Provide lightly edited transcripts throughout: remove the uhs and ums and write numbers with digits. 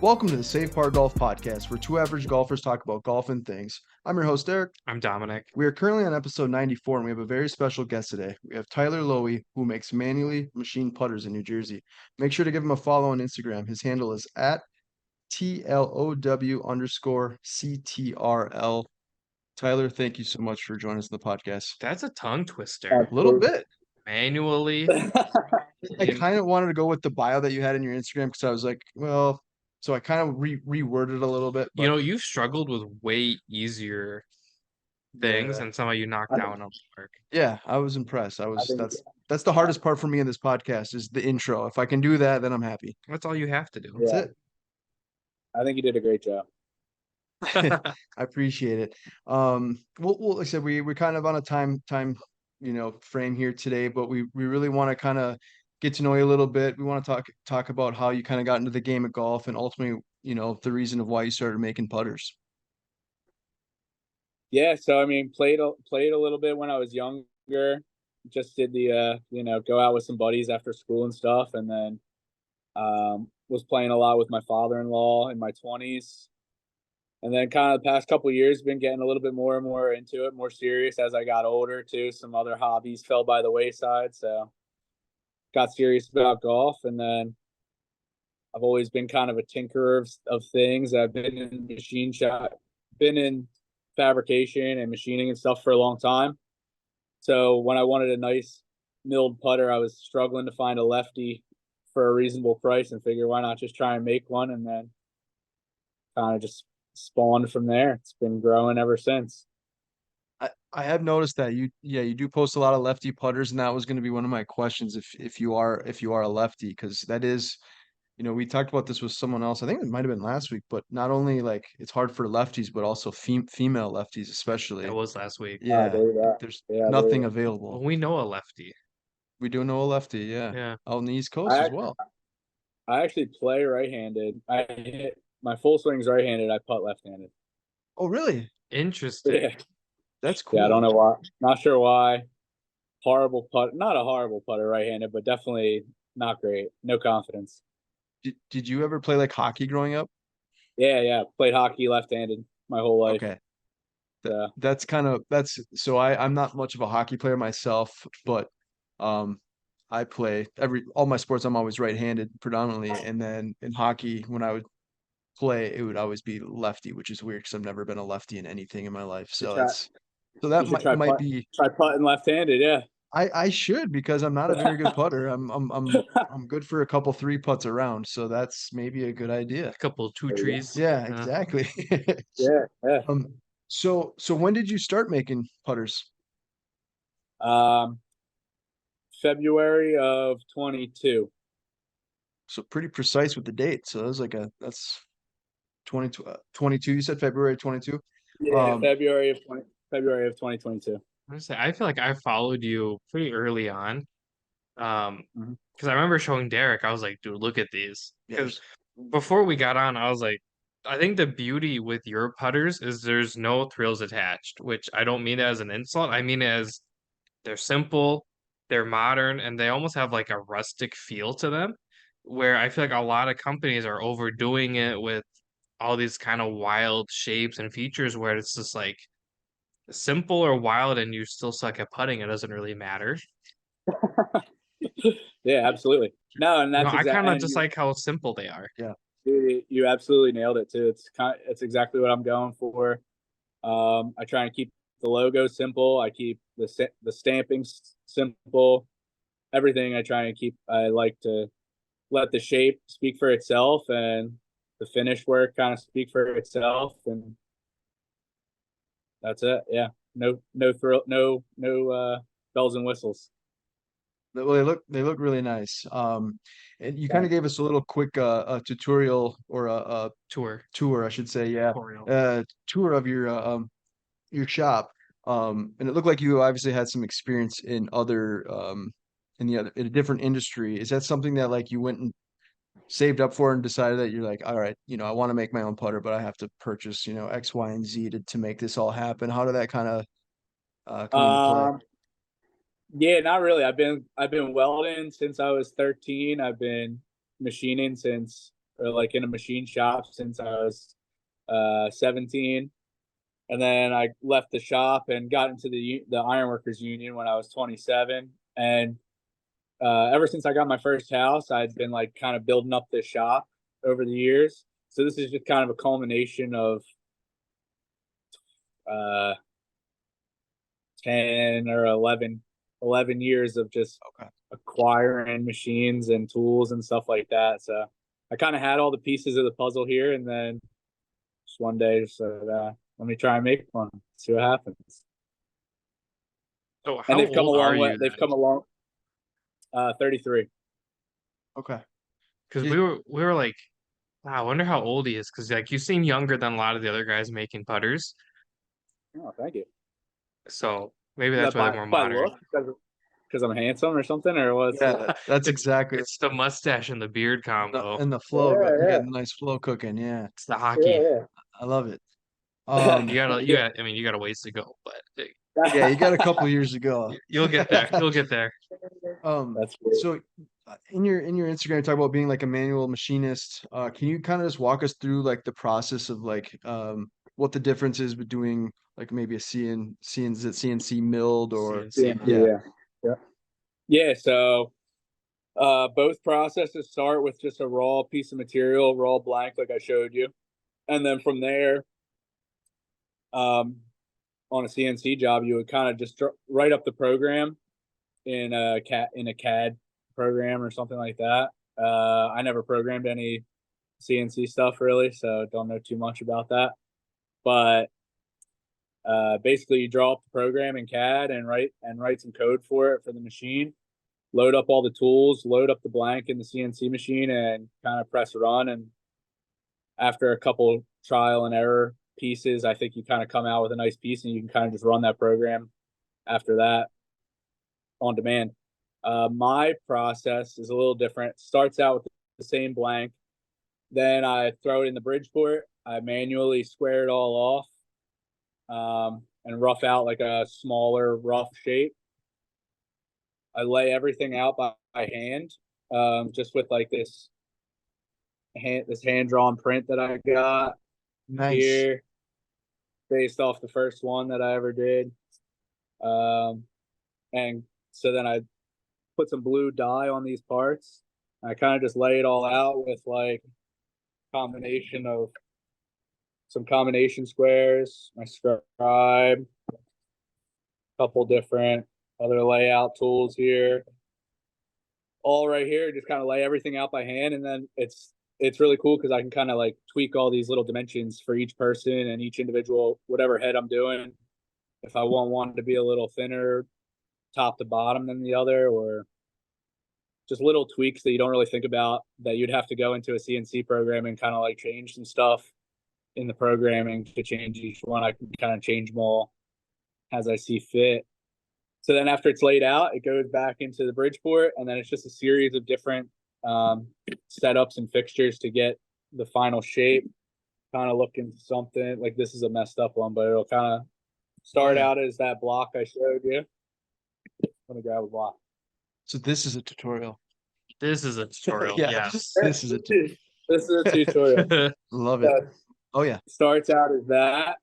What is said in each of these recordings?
Welcome to the Safe Par Golf Podcast, where two average golfers talk about golf and things. I'm your host, Eric. I'm Dominic. We are currently on episode 94, and we have a very special guest today. We have Tyler Lowy, who makes manually machined putters in New Jersey. Make sure to give him a follow on Instagram. His handle is at TLOW_CTRL. Tyler, thank you so much for joining us on the podcast. That's a tongue twister. A little bit. Manually. I kind of wanted to go with the bio that you had in your Instagram because I was like, well, so I kind of reworded it a little bit. You know, you struggled with way easier things, and somehow you knocked down a mark. Yeah, I was impressed. That's the hardest part for me in this podcast is the intro. If I can do that, then I'm happy. That's all you have to do. That's it. I think you did a great job. I appreciate it. Well, like I said, we're kind of on a time frame here today, but we really want to kind of get to know you a little bit. We want to talk about how you kind of got into the game of golf and ultimately, the reason of why you started making putters. Yeah, so I mean, played a little bit when I was younger. Just did the go out with some buddies after school and stuff, and then was playing a lot with my father-in-law in my 20s. And then kind of the past couple of years, been getting a little bit more and more into it, more serious as I got older too. Some other hobbies fell by the wayside, so got serious about golf. And then I've always been kind of a tinkerer of things. I've been in machine shop, been in fabrication and machining and stuff for a long time. So when I wanted a nice milled putter, I was struggling to find a lefty for a reasonable price and figure why not just try and make one, and then kind of just spawned from there. It's been growing ever since. I have noticed that you do post a lot of lefty putters, and that was going to be one of my questions if you are a lefty, because that is, we talked about this with someone else. I think it might have been last week, but not only like it's hard for lefties, but also female lefties especially. That was last week. Yeah, there's nothing available. Well, we know a lefty. We do know a lefty, yeah. Yeah. Out on the East Coast as well. I actually play right-handed. I hit my full swing's right-handed. I putt left-handed. Oh, really? Interesting. Yeah. That's cool. Yeah, I don't know why. Not sure why. Horrible putt. Not a horrible putter right-handed, but definitely not great. No confidence. Did you ever play like hockey growing up? Yeah. Played hockey left-handed my whole life. Okay. Yeah. So I'm not much of a hockey player myself, but I play all my sports. I'm always right-handed predominantly, and then in hockey, when I would play, it would always be lefty, which is weird because I've never been a lefty in anything in my life. So that might be try putting left-handed. Yeah, I should, because I'm not a very good putter. I'm good for a couple 3-putts around, so that's maybe a good idea. A couple 2 trees. Yeah, exactly. yeah. So when did you start making putters? February of 22. So pretty precise with the date. So that was that's 22. You said February 22? Yeah, February of 2022. I feel like I followed you pretty early on. Because I remember showing Derek, I was like, dude, look at these. Because before we got on, I was like, I think the beauty with your putters is there's no thrills attached, which I don't mean as an insult. I mean as they're simple, they're modern, and they almost have like a rustic feel to them, where I feel like a lot of companies are overdoing it with all these kind of wild shapes and features where it's just like simple or wild and you still suck at putting. It doesn't really matter. Yeah, absolutely. No, and that's I kind of just like how simple they are. Yeah. Dude, you absolutely nailed it too. It's exactly what I'm going for. I try and keep the logo simple. I keep the stamping simple. Everything I try and keep. I like to let the shape speak for itself and the finish work kind of speak for itself, and that's it. Yeah, no bells and whistles. Well, they look really nice. And you kind of gave us a little quick a tutorial or a tour, I should say. Yeah, tour of your shop. And it looked like you obviously had some experience in in a different industry. Is that something that like you went and saved up for and decided that you're like, all right, I want to make my own putter, but I have to purchase, X, Y, and Z to make this all happen? How did that kind of come into play? Yeah, not really. I've been welding since I was 13. I've been machining since or like in a machine shop since I was 17. And then I left the shop and got into the Ironworkers Union when I was 27. And ever since I got my first house, I'd been like kind of building up this shop over the years. So this is just kind of a culmination of uh, 10 or 11 years of just acquiring machines and tools and stuff like that. So I kind of had all the pieces of the puzzle here, and then just one day just said, let me try and make one, see what happens. So And how old are you they've then? come along 33. Okay. Because we were like, wow, I wonder how old he is. Because like you seem younger than a lot of the other guys making putters. Oh, thank you. So maybe Is that's that why they're more by modern. look? Because I'm handsome or something, or what's Yeah, that's exactly It's the mustache and the beard combo. and the flow. Yeah, You yeah. got a nice flow cooking. Yeah, It's the hockey. I love it. I mean, you got a ways to go, but Yeah, you got a couple years to go. you'll get there. You'll get there. That's great. So in your Instagram, you talk about being like a manual machinist. Can you kind of just walk us through like the process of like what the difference is between like maybe a CNC milled or CNC. Yeah. So both processes start with just a raw piece of material, raw blank, like I showed you, and then from there, on a CNC job, you would kind of just write up the program in a CAD program or something like that. I never programmed any CNC stuff really, so don't know too much about that. But basically, you draw up the program in CAD and write some code for it for the machine. Load up all the tools, load up the blank in the CNC machine, and kind of press run. And after a couple trial and error pieces, I think you kind of come out with a nice piece, and you can kind of just run that program after that on demand. My process is a little different. Starts out with the same blank. Then I throw it in the Bridgeport. I manually square it all off and rough out like a smaller rough shape. I lay everything out by hand, just with like this hand drawn print that I got here, based off the first one that I ever did. And so then I put some blue dye on these parts. I kind of just lay it all out with like combination of some combination squares, my scribe, a couple different other layout tools here, all right here. Just kind of lay everything out by hand, and then it's really cool because I can kind of like tweak all these little dimensions for each person and each individual, whatever head I'm doing. If I want one to be a little thinner top to bottom than the other, or just little tweaks that you don't really think about that you'd have to go into a CNC program and kind of like change some stuff in the programming to change each one. I can kind of change them all as I see fit. So then after it's laid out, it goes back into the Bridgeport, and then it's just a series of different setups and fixtures to get the final shape. Kind of look into something like this is a messed up one, but it'll kind of start out as that block I showed you. Let me grab a block. So this is a tutorial. This is a tutorial. Yeah, Yes. This is a tutorial. Love it. Oh yeah. Starts out as that.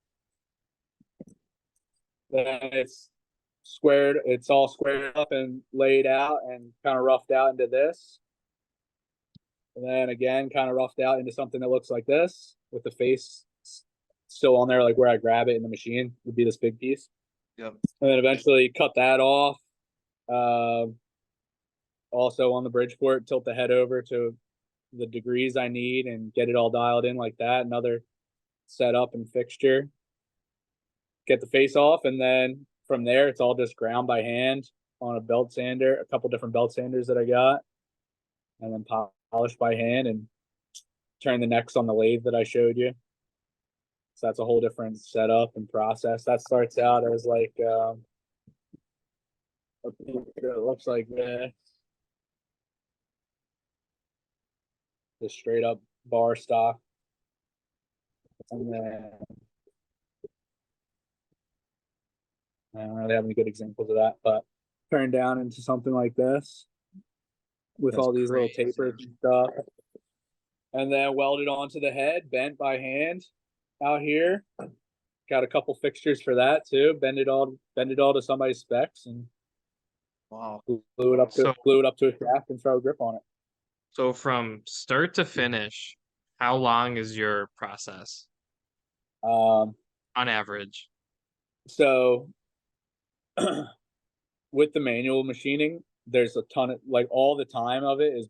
Then it's all squared up and laid out and kind of roughed out into this. And then again, kind of roughed out into something that looks like this with the face still on there, like where I grab it in the machine would be this big piece. Yep. And then eventually cut that off. Also on the Bridgeport, tilt the head over to the degrees I need and get it all dialed in like that. Another setup and fixture. Get the face off, and then from there, it's all just ground by hand on a belt sander, a couple different belt sanders that I got, and then polish by hand and turn the necks on the lathe that I showed you. So that's a whole different setup and process. That starts out as like it looks like this, just straight up bar stock, and then I don't really have any good examples of that, but turn down into something like this with all these little tapers and stuff. and then welded onto the head, bent by hand out here. Got a couple fixtures for that too. Bend it all to somebody's specs, and Wow. glue it up to a shaft and throw a grip on it. So from start to finish, how long is your process Um, on average? so with the manual machining, there's a ton of like all the time of it is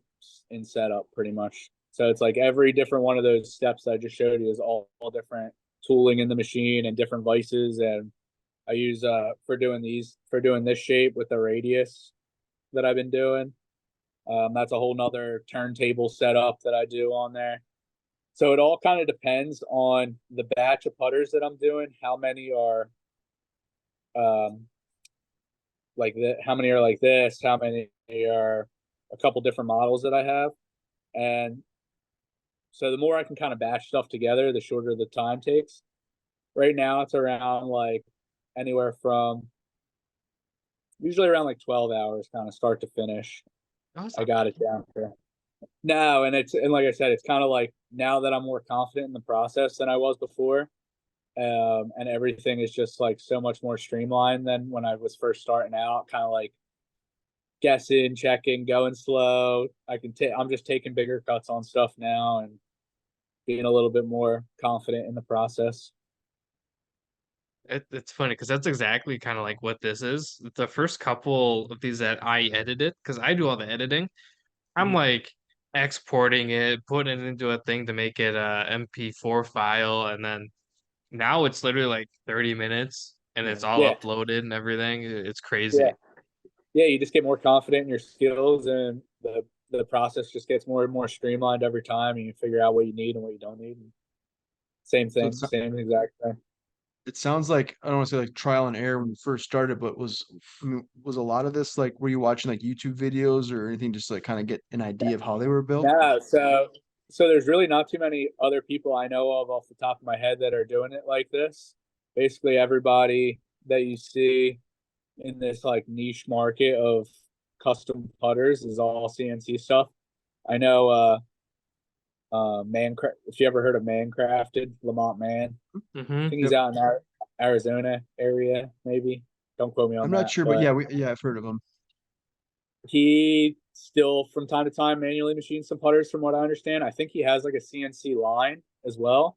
in setup pretty much. So it's like every different one of those steps that I just showed you is all different tooling in the machine and different vices. And I use for doing this shape with the radius that I've been doing. That's a whole nother turntable setup that I do on there. So it all kind of depends on the batch of putters that I'm doing, how many are like that, how many are like this, how many are a couple different models that I have. And so the more I can kind of batch stuff together, the shorter the time takes. Right now it's around like anywhere from usually around like 12 hours kind of start to finish. I got it down here. No, and like I said, it's kind of like now that I'm more confident in the process than I was before. And everything is just like so much more streamlined than when I was first starting out, kind of like guessing, checking, going slow. I'm just taking bigger cuts on stuff now and being a little bit more confident in the process. It's funny because that's exactly kind of like what this is. The first couple of these that I edited, because I do all the editing, I'm like exporting it, putting it into a thing to make it a MP4 file, and then now it's literally like 30 minutes and it's all Yeah. uploaded and everything. It's crazy. Yeah. Yeah, you just get more confident in your skills, and the process just gets more and more streamlined every time, and you figure out what you need and what you don't need. Same So thing, same exact thing. it sounds like I don't want to say like trial and error when you first started, but was a lot of this like were you watching like YouTube videos or anything just to like kind of get an idea of how they were built? No, so there's really not too many other people I know of off the top of my head that are doing it like this. Basically, everybody that you see in this like niche market of custom putters is all CNC stuff. I know if you ever heard of Mancrafted, Lamont Man. I think he's Yep. out in Arizona area, maybe. Don't quote me on I'm not that, sure, but but yeah, I've heard of them. he still from time to time manually machines some putters from what I understand. I think he has like a CNC line as well,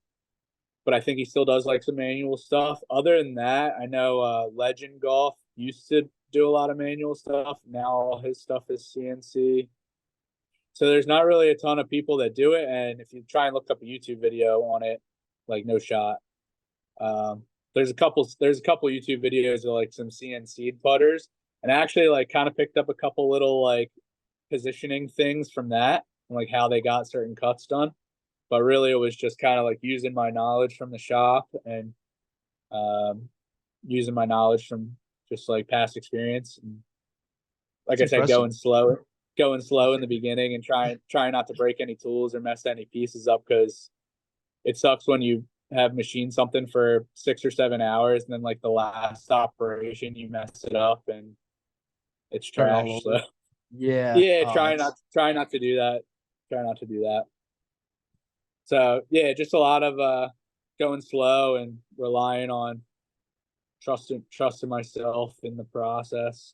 but I think he still does like some manual stuff. Other than that, I know Legend Golf used to do a lot of manual stuff. Now all his stuff is CNC. So there's not really a ton of people that do it, and if you try and look up a YouTube video on it, like no shot. Um, there's a couple YouTube videos of like some CNC putters, and I actually like kind of picked up a couple little like positioning things from that, and like how they got certain cuts done. But really, it was just kind of like using my knowledge from the shop and um, using my knowledge from just like past experience. And like It's I said, impressive. going slow in the beginning and trying not to break any tools or mess any pieces up, because it sucks when you have machined something for 6 or 7 hours and then like the last operation you mess it up and it's Start all trash. So over. Yeah. yeah, That's try not to do that. Try not to do that. So yeah, just a lot of going slow and relying on trusting myself in the process.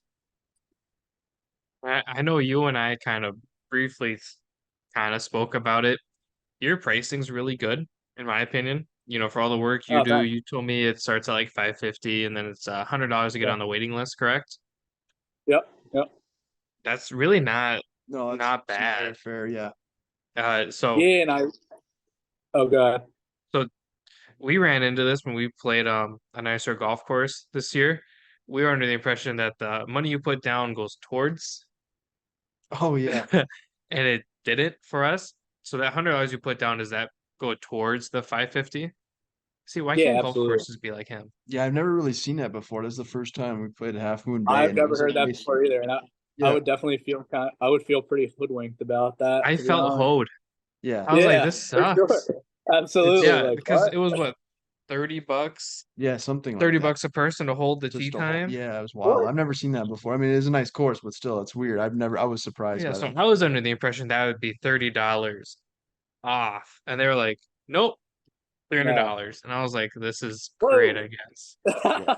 I know you and I kind of briefly kind of spoke about it. Your pricing's really good, in my opinion. You know, for all the work you Oh, do, thanks. you told me it starts at like 550 and then it's $100 to get Yeah. on the waiting list, correct? Yep. Yep. That's really not no, not it's very bad. fair. Yeah. So Yeah, and oh god. so we ran into this when we played a nicer golf course this year. We were under the impression that the money you put down goes towards, Oh yeah. and it didn't for us. So that $100 you put down, does that go towards the 550? See, why Yeah, can't golf absolutely. courses be like him? Yeah, I've never really seen that before. This is the first time we played Half Moon Bay, I've and it never was like heard that before either, and I yeah, would definitely I would feel pretty hoodwinked about that, I to be felt honest. hoed. yeah, I was like, Yeah, this for sure. sucks. Absolutely. Yeah, Like because what? it was what, 30 bucks? yeah, something like 30 that. bucks a person to hold the tee Just a whole time. yeah, it was wild. What? I've never seen that before. I mean, it is a nice course, but still, it's weird. I was surprised Yeah, by so that. I was under the impression that would be $30 off. And they were like, nope, No. $300. And I was like, this is great, Whoa. I guess. Yeah.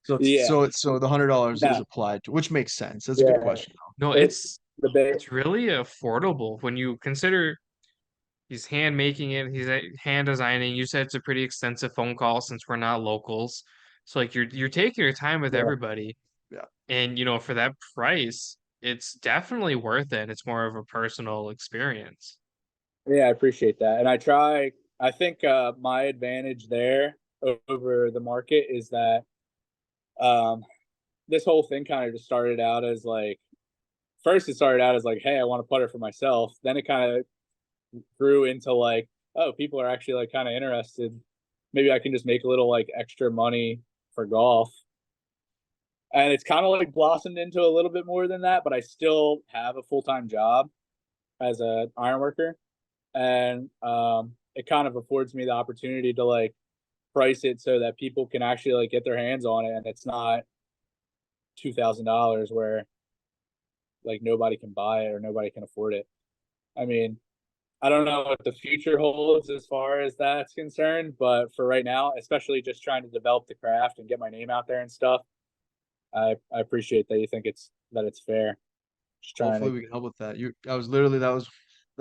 So Yeah. so the $100 is No. applied to, which makes sense. That's a good Yeah. question. No, It's the big. it's really affordable when you consider he's hand making it, he's hand designing. You said it's a pretty extensive phone call since we're not locals. So like you're taking your time with Yeah. everybody. Yeah. And for that price, it's definitely worth it. It's more of a personal experience. Yeah, I appreciate that. And I think my advantage there over the market is that um this whole thing kind of just started out as like first it started out as like, hey, I want a putter for myself. Then it kind of grew into like, oh, people are actually like kind of interested. Maybe I can just make a little like extra money for golf. And it's kind of like blossomed into a little bit more than that, but I still have a full-time job as a iron worker. And it kind of affords me the opportunity to like price it so that people can actually like get their hands on it and it's not $2,000 where like nobody can buy it or nobody can afford it. I mean, I don't know what the future holds as far as that's concerned, but for right now, especially just trying to develop the craft and get my name out there and stuff, I appreciate that you think it's fair. Just trying Hopefully to. we can help with that. I was literally that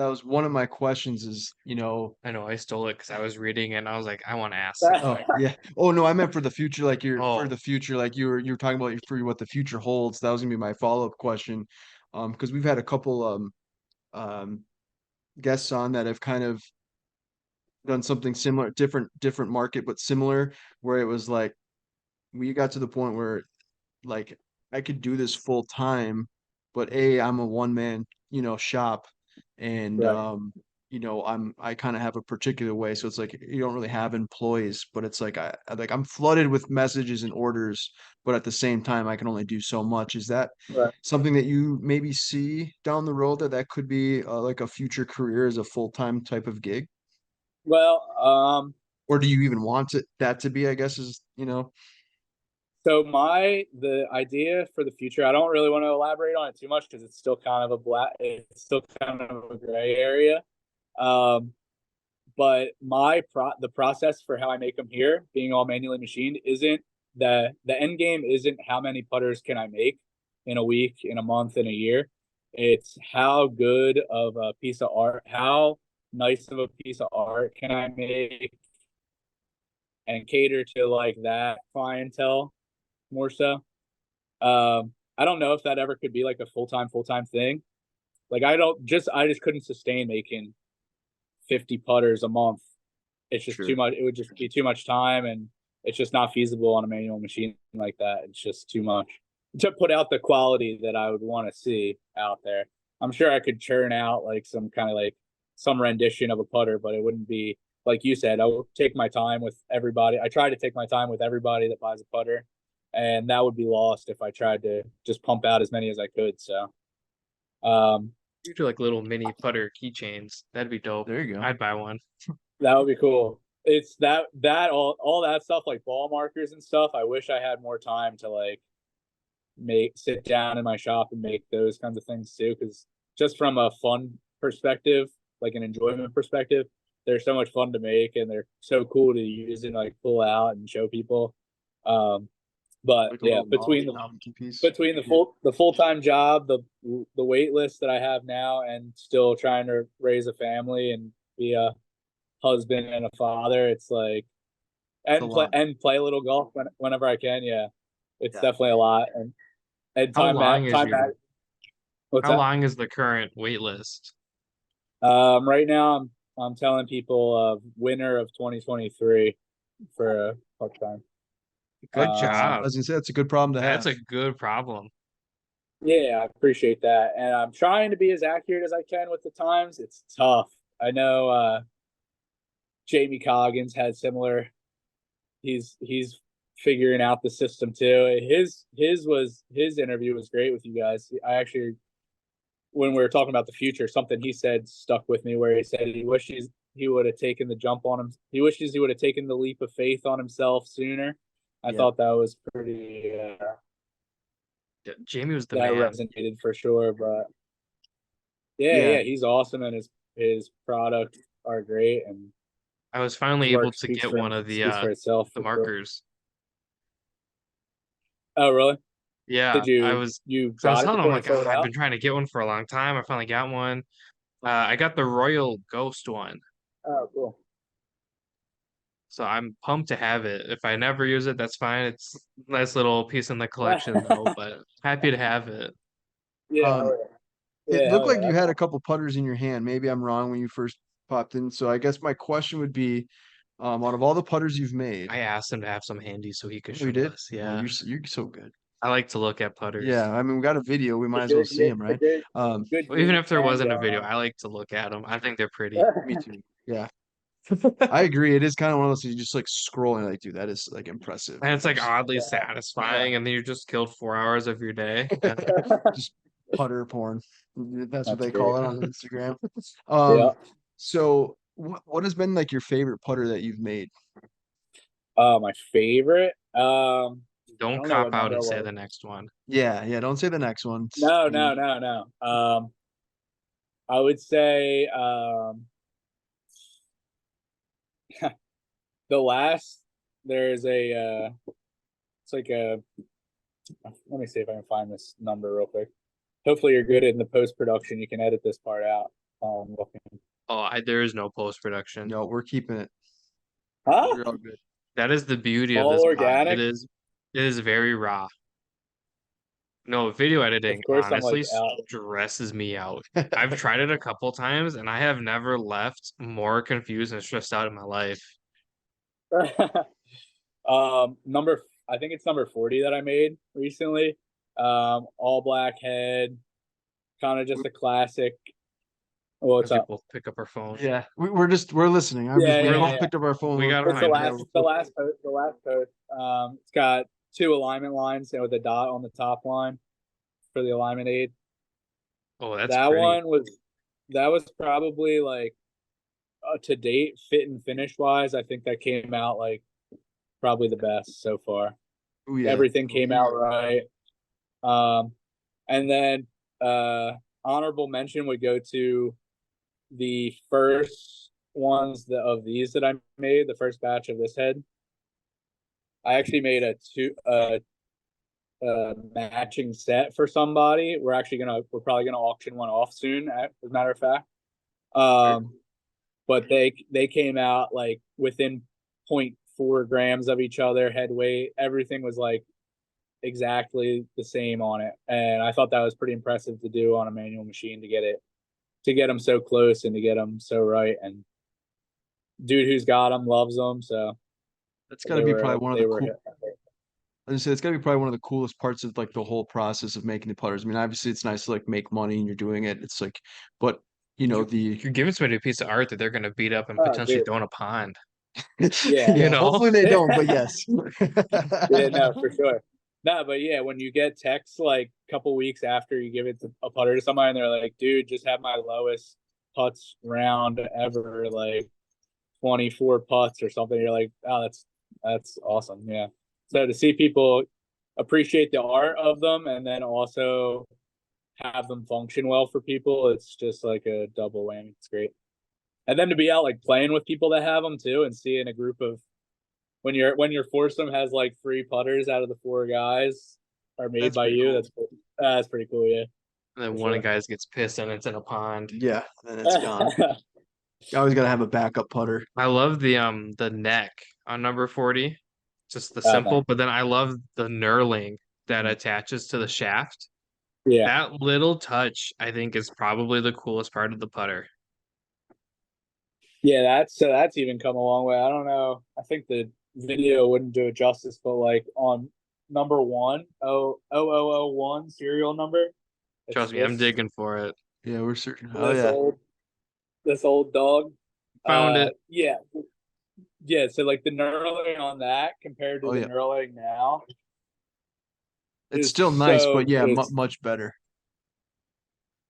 was one of my questions is, I know I stole it because I was reading and I was like, I want to ask oh something. yeah. Oh no, I meant for the future, like for Oh, the future, like you were talking about for what the future holds. That was gonna be my follow-up question. Because we've had a couple um guests on that have kind of done something similar, different market, but similar, where it was like we got to the point where like I could do this full time, but I'm a one man, shop, and Right, I kind of have a particular way, so it's like you don't really have employees, but it's like I'm flooded with messages and orders, but at the same time I can only do so much. Is that right. something that you maybe see down the road that could be like a future career as a full-time type of gig? Well, Or do you even want that to be, I guess, is, so the idea for the future, I don't really want to elaborate on it too much because it's still kind of a gray area. Um, but the process for how I make them here, being all manually machined, isn't the end game isn't how many putters can I make in a week, in a month, in a year. It's how good of a piece of art, how nice of a piece of art can I make and cater to like that clientele more so. I don't know if that ever could be like a full time thing. Like I just couldn't sustain making 50 putters a month. It's just too sure. much. It would just be too much time, and it's just not feasible on a manual machine like that. It's just too much to put out the quality that I would want to see out there. I'm sure I could churn out like some kind of like some rendition of a putter, but it wouldn't be like you said. I would take my time with everybody. I try to take my time with everybody that buys a putter, and that would be lost if I tried to just pump out as many as I could. So, um, you do like little mini putter keychains. That'd be dope. There you go. I'd buy one. that would be cool. It's that all that stuff like ball markers and stuff. I wish I had more time to like make sit down in my shop and make those kinds of things too. Because just from a fun perspective, like an enjoyment perspective, they're so much fun to make and they're so cool to use and like pull out and show people. Um, but Like a yeah, little novelty piece. between the full time job, the wait list that I have now, and still trying to raise a family and be a husband and a father, it's like It's a lot. and play a little golf whenever I can. Yeah, it's Yeah. definitely a lot. And How long is time your at what's how that? long is the current wait list? Right now I'm telling people winter of 2023 for a part time. Good Um, I job. was gonna say that's a good problem to That's have. a good problem. yeah, I appreciate that, and I'm trying to be as accurate as I can with the times. It's tough. I know Jamie Coggins had similar. He's figuring out the system too. His interview was great with you guys. I actually when we were talking about the future, something he said stuck with me where he said he wishes he would have taken the jump on him. He wishes he would have taken the leap of faith on himself sooner. I Yeah. thought that was pretty Jamie was the that man. resonated for sure. But yeah, Yeah. he's awesome and his products are great, and I was finally his work able to get one of speaks for the itself. the for sure. markers. Oh, really? Yeah, Did I you was you because I was got it telling him before it like, sold I've out? been trying to get one for a long time. I finally got one. I got the Royal Ghost one. Oh, cool. So I'm pumped to have it. If I never use it, that's fine. It's a nice little piece in the collection though, but happy to have it. Yeah, Um, it yeah, looked hell like yeah. you That's had a awesome. couple putters in your hand. Maybe I'm wrong when you first popped in. So I guess my question would be, out of all the putters you've made, I asked him to have some handy so he could oh, you show did? us. Oh, Yeah. you're so good. I like to look at Yeah, putters. I mean, we got a video. We might It's as a well good, see yeah, him, it's a right? good, Um, good Well, even gauge if there man wasn't a going video, on. I like to look at them. I think they're pretty. me too. Yeah, I agree. It is kind of one of those things you just like scrolling, like, dude, that is like impressive. And it's like oddly Yeah, satisfying, and then you just killed 4 hours of your day. Just putter porn. That's what that's they great. call it on Instagram. Yeah. So what has been like your favorite putter that you've made? My favorite. I Don't don't know cop what out number and it say was. the next one. Yeah. Don't say the next one. No, no, no, no. I would say the last there's a it's like a let me see if I can find this number real quick. Hopefully you're good in the post production. You can edit this part out. Looking. Oh, there is no post production. No, we're keeping it. Huh? You're all good. That is the beauty of All this pod. organic? It is very raw. No, video Of editing course I'm like honestly out. stresses me out. I've tried it a couple times and I have never left more confused and stressed out in my life. Number I think it's number 40 that I made recently. All black head, kind of just a classic. What's As we up? both pick up our phone. Yeah, we're listening. Yeah, We yeah, both yeah. picked up our phone. We We're gotta It's the find fine. it. Yeah, last, the last post, the last post. It's got 2 alignment lines and with a dot on the top line for the alignment aid. Oh, that's That pretty. one was probably like to date, fit and finish wise. I think that came out like probably the best so far. oh yeah. Everything came out right. Um, and then honorable mention would go to the first ones of these that I made, the first batch of this head. I actually made a matching set for somebody. We're probably gonna auction one off soon, as a matter of fact. But they came out like within 0.4 grams of each other head weight. Everything was like exactly the same on it, and I thought that was pretty impressive to do on a manual machine to get them so close and to get them so right. And dude who's got them loves them, so That's got to be probably one of they the were. cool. I just say it's got to be probably one of the coolest parts of like the whole process of making the putters. I mean, obviously it's nice to like make money and you're doing it. It's like, but You're giving somebody a piece of art that they're gonna beat up and Oh, potentially dude. throw in a pond. Yeah. You yeah. know? Hopefully they don't, but yes. Yeah, no, for sure. No, but yeah, when you get texts like a couple weeks after you give it a putter to somebody and they're like, dude, just had my lowest putts round ever, like 24 putts or something. You're like, oh, that's awesome. Yeah. So to see people appreciate the art of them and then also have them function well for people, it's just like a double whammy. It's great. And then to be out like playing with people that have them too and seeing a group of when your foursome has like 3 putters out of the 4 guys are made That's by pretty you. cool. That's pretty cool. Yeah. And then For one of sure. the guys gets pissed and it's in a pond. Yeah, then it's gone. You always got to have a backup putter. I love the neck on number 40. Just the Oh, simple, nice. but then I love the knurling that attaches to the shaft. Yeah. That little touch, I think, is probably the coolest part of the putter. Yeah, that's even come a long way. I don't know. I think the video wouldn't do it justice, but like on number 1 serial number, it's Trust me, I'm digging for it. Yeah, we're certain. Oh yeah. This old dog. Found it. Yeah. Yeah, so like the knurling on that compared to Oh the yeah. knurling now It's is still nice, so but yeah, it's much better.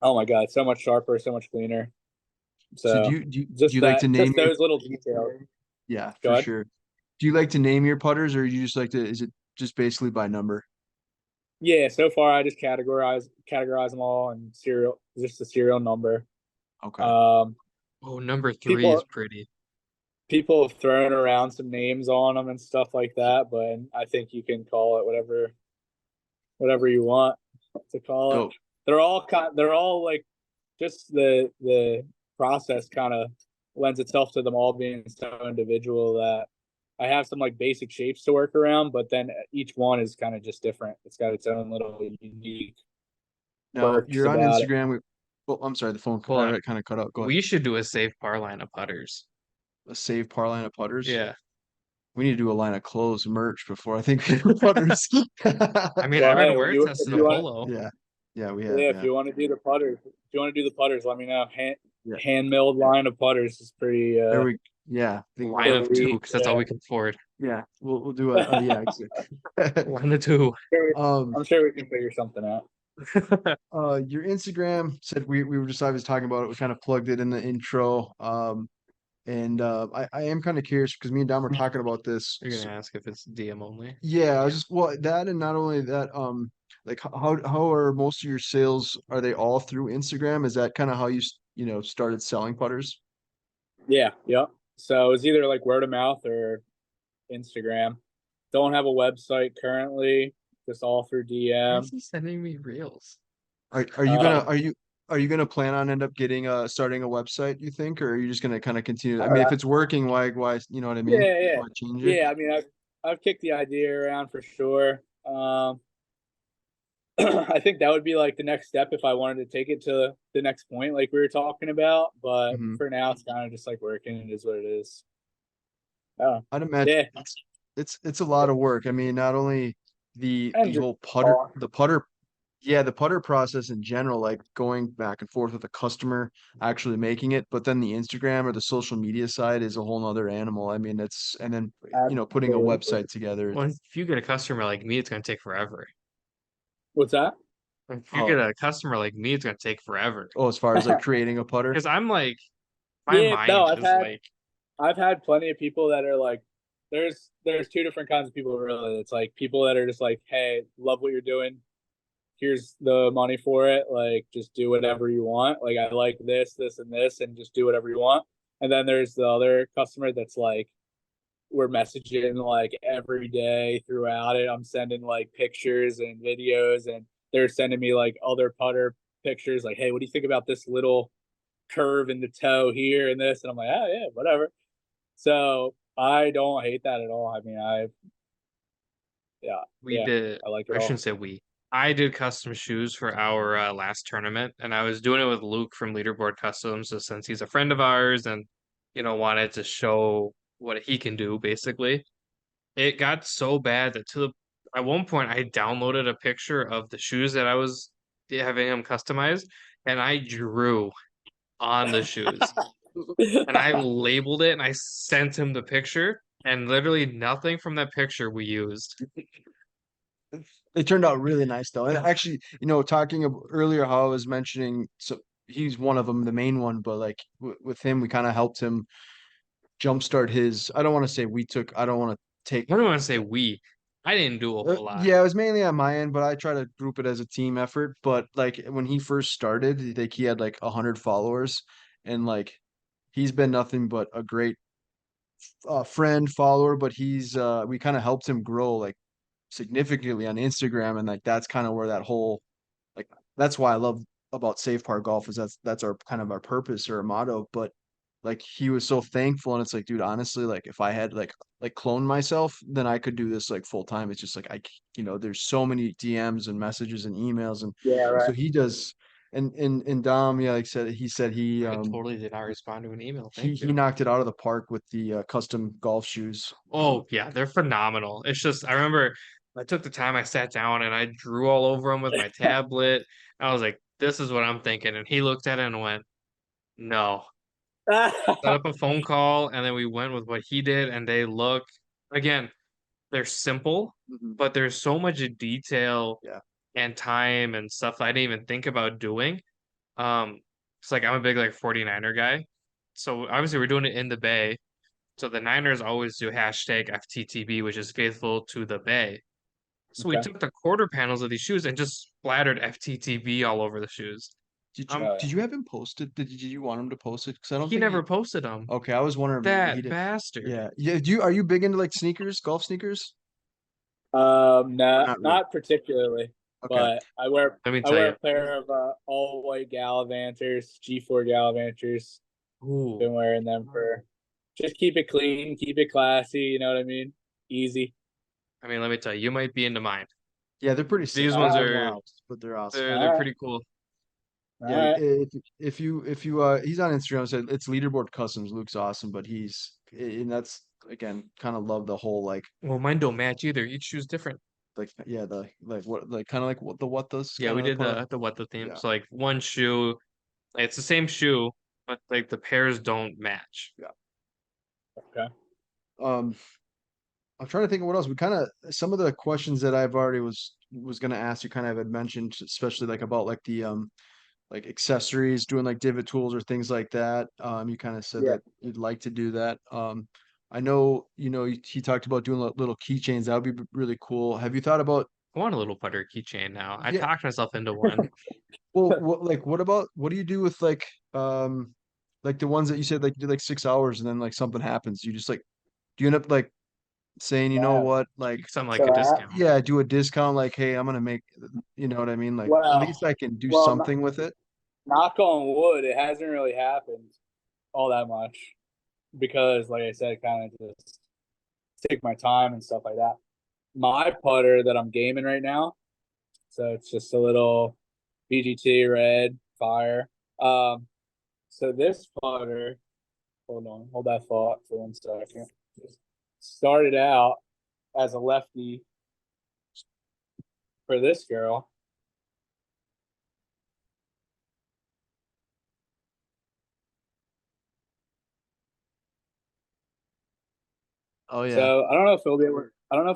oh my god, so much sharper, so much cleaner. So So do just you like to name just your? those little details. Yeah, Go for ahead. sure. Do you like to name your putters, or you just like to? Is it just basically by number? Yeah, so far I just categorize them all and just the serial number. Okay. Oh, number 3 is People pretty. people have thrown around some names on them and stuff like that, but I think you can call it whatever you want to call it. Dope. They're all like just the process kind of lends itself to them all being so individual that I have some like basic shapes to work around, but then each one is kind of just different. It's got its own little unique Now quirks you're on about it. Instagram. Well, I'm sorry, the phone Hold on. kind of cut out. Go ahead. We should do a safe par line of putters. A save par line of putters. Yeah. We need to do a line of clothes merch before I think we do putters. I mean, I've Well, been hey, wear if testing a you want, polo. Yeah. Yeah, we have. yeah, if Yeah. you want to do the putters, if you want to do the putters, let me know. Yeah. Hand milled line of putters is pretty. There we yeah. I think Line of two, because that's all Yeah. we can afford. yeah, we'll do a yeah, exactly. Line of two. I'm sure we can figure something out. Your Instagram said we were just I was talking about it. We kind of plugged it in the intro. And I am kind of curious because me and Dom were talking about this. You're gonna ask if it's DM only. Yeah, I was just well that and not only that, like how are most of your sales? Are they all through Instagram? Is that kind of how you know started selling putters? Yeah, yeah. So it's either like word of mouth or Instagram. Don't have a website currently. Just all through Why is DM. he sending me reels? Are you gonna Um, are you gonna plan on end up getting starting a website, you think, or are you just gonna kind of continue? I mean, if uh, it's working, why you know what I mean? yeah, yeah, Why change it? yeah. I mean, I've kicked the idea around for sure. I think that would be like the next step if I wanted to take it to the next point, like we were talking about. But Hmm. for now, it's kind of just like working. It is what it is. Oh, I'd imagine yeah, it's a lot of work. I mean, not only and the just whole putter talk. the putter yeah, the putter process in general, like going back and forth with a customer, actually making it, but then the Instagram or the social media side is a whole nother animal. I mean, it's and then putting a Absolutely. website together. Well, if you get a customer like me, it's gonna take forever. What's that? If you get Oh, a customer like me, it's gonna take forever. oh, as far as like creating a putter. Because I'm like, my Yeah, no, mind is like, I've had plenty of people that are like, there's two different kinds of people really. It's like people that are just like, hey, love what you're doing. Here's the money for it. Like, just do whatever you want. Like, I like this, and this, and just do whatever you want. And then there's the other customer that's like, we're messaging like every day throughout it. I'm sending like pictures and videos, and they're sending me like other putter pictures. Like, hey, what do you think about this little curve in the toe here and this? And I'm like, oh yeah, whatever. So I don't hate that at all. I mean, yeah, we yeah, did, I like it I all. shouldn't say we. I did custom shoes for our last tournament, and I was doing it with Luke from Leaderboard Customs, so since he's a friend of ours and wanted to show what he can do, basically. It got so bad that at one point I downloaded a picture of the shoes that I was having him customized, and I drew on the shoes, and I labeled it, and I sent him the picture, and literally nothing from that picture we used. It turned out really nice though. And actually, talking earlier how I was mentioning, so he's one of them, the main one, but like with him, we kind of helped him jumpstart his. I don't want to say we took. I don't want to take. I don't want to say we. I didn't do a whole lot. Yeah, it was mainly on my end, but I try to group it as a team effort. But like when he first started, like he had like 100 followers, and like he's been nothing but a great friend, follower. But we kind of helped him grow like significantly on Instagram, and like that's kind of where that whole like that's why I love about Safe Park Golf is that's our kind of our purpose or our motto. But like he was so thankful, and it's like, dude, honestly, like if I had like clone myself, then I could do this like full time. It's just like there's so many DMs and messages and emails, and Yeah, so right. he does. And Dom, yeah, like said he I totally did not respond to an email. he Thank he you. knocked it out of the park with the custom golf shoes. Oh yeah, they're phenomenal. It's just I remember I took the time, I sat down and I drew all over them with my tablet. I was like, this is what I'm thinking. And he looked at it and went, no. Set up a phone call and then we went with what he did and they look again, they're simple, Mhm. but there's so much detail Yeah. and time and stuff that I didn't even think about doing. It's like I'm a big like 49er guy. So obviously we're doing it in the Bay. So the Niners always do hashtag FTTB, which is faithful to the Bay. So we Okay. took the quarter panels of these shoes and just splattered FTTB all over the shoes. Did you have him posted? Did you want him to post it? Because I don't He think never posted them. Okay, I was wondering if he That did. bastard. Yeah. Are you big into like sneakers, golf sneakers? No, Not really. not particularly. Okay. But I wear Let me I tell wear you. a pair of all white Gallivanters, G4 Gallivanters. Ooh. Been wearing them for just keep it clean, keep it classy. You know what I mean? Easy. I mean, let me tell you, you might be into mine. Yeah, they're pretty sick. These I ones don't know are how, but they're awesome. they're pretty cool. Yeah, All right. if you he's on Instagram, so it's Leaderboard Customs. Luke's awesome, but and that's again kind of love the whole Well, mine don't match either. Each shoe's different. the what kind of like what does Yeah, kind we of did the what the theme. yeah. So like one shoe, it's the same shoe, but like the pairs don't match. Okay. I'm trying to think of what else. We kind of some of the questions that I've already was gonna ask you kind of had mentioned, especially like about like the like accessories, doing like divot tools or things like that. You kind of said Yeah. that you'd like to do that. I know, he talked about doing little keychains. That would be really cool. Have you thought about, I want a little putter keychain now. I yeah, talked myself into one. well, what do you do with like the ones that you said like you did like 6 hours and then like something happens? You just like, do you end up like saying, you know Yeah. what, like, Something like So a discount. yeah, do a discount, like, hey, I'm gonna make, you know what I mean? Like, at least I can do well, something with it. knock on wood, it hasn't really happened all that much because, like I said, kind of just take my time and stuff like that. My putter that I'm gaming right now, so it's just a little BGT red fire. So this putter, hold that thought for 1 second. Started out as a lefty for this girl. Oh yeah. So I don't know if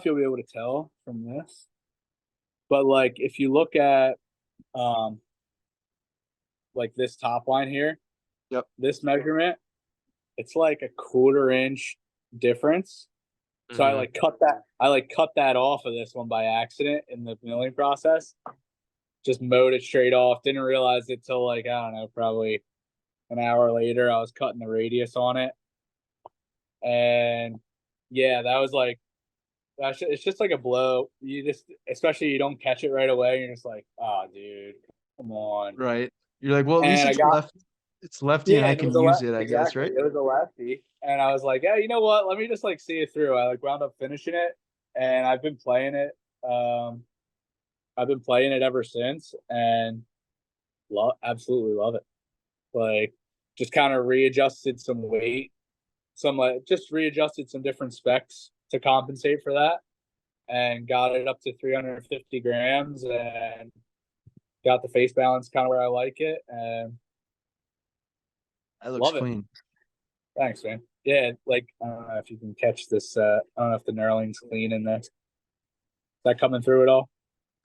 you'll be able to tell from this, but like if you look at um like this top line here, Yep. this measurement, it's like a 1/4 inch difference. So I like cut that off of this one by accident in the milling process. Just mowed it straight off. Didn't realize it till like, I don't know, probably an hour later. I was cutting the radius on it. And yeah, that was like it's just like a blow. You just, especially you don't catch it right away. You're just like, oh, dude, come on. Right. You're like, well, at least And I got it's lefty and yeah, I and it can was a use it, I guess, exactly. right? It was a lefty, and I was like, yeah, you know what? Let me just like see it through. I like wound up finishing it, and I've been playing it. I've been playing it ever since, and absolutely love it. Like, just kind of readjusted some weight, some like just readjusted some different specs to compensate for that, and got it up to 350 grams, and got the face balance kind of where I like it, and That looks love it. clean. Thanks, man. Yeah, like I don't know if you can catch this. I don't know if the knurling's clean in there. Is that coming through at all?